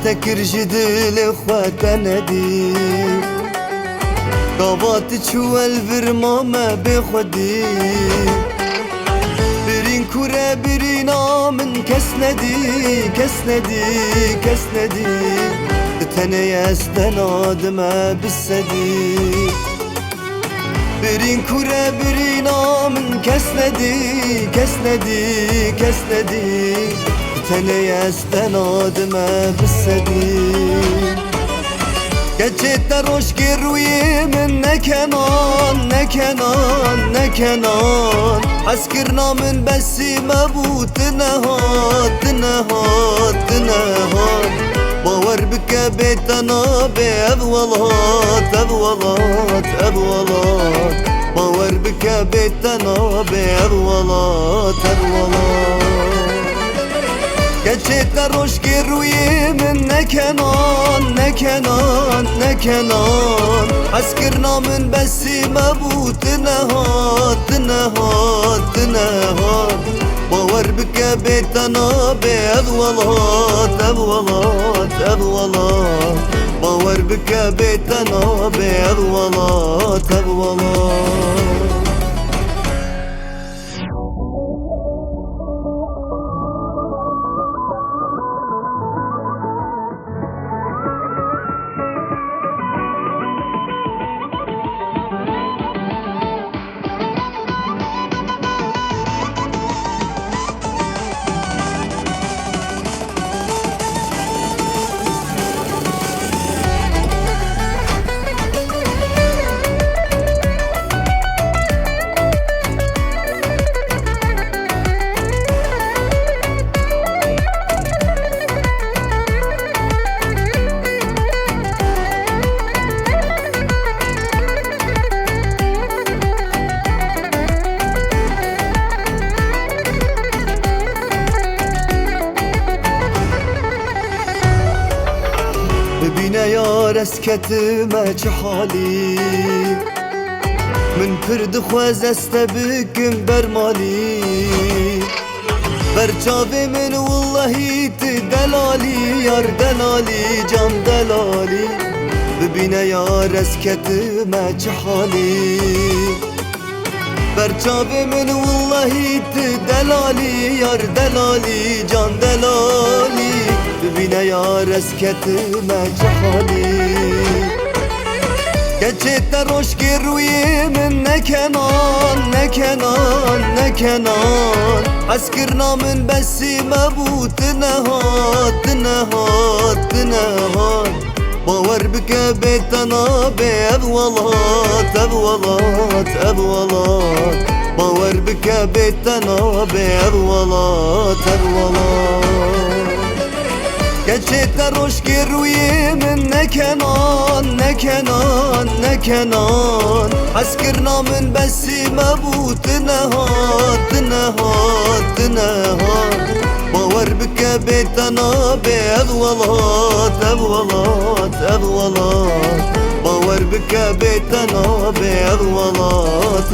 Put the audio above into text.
تكرجد الإخوة ندي قاباتك والفرمامة بخدي برين كورة برين آمن كسندي تنيا استنادمة بالسدي برين كورة برين آمن كسندي تنيا استنادمة بالسدي كجيت روش قروي من نكنان عسكرنا من بسي مبوت نهات باور بك بيتنا بأبولات باور بك بيتنا بأبولات كجيت روش قروي من نكنان عسكرنا من بسي مبوت نهات باور بك بيتنا بأبولات باور بك بيتنا بأبولات ببينا يا رسكتما حالي من فرد خوز استبكم برمالي برچاوي من والله تدلالي يار دلالي جام دلالي ببينا يا رسكتما حالي برچاوي من والله تدلالي يار دلالي جام دلالي ببينا يا رسكتما حالي كجيت روش قروي من نكنان عسكرنا من بسي مبوت نهات باور بك بيتنا بأبولات باور بك بيتنا بأبولات كجيت روش قروي من نكنان عسكرنا من بسي مبوت نهات باور بك بيتنا بأبولات باور بك بيتنا بأبولات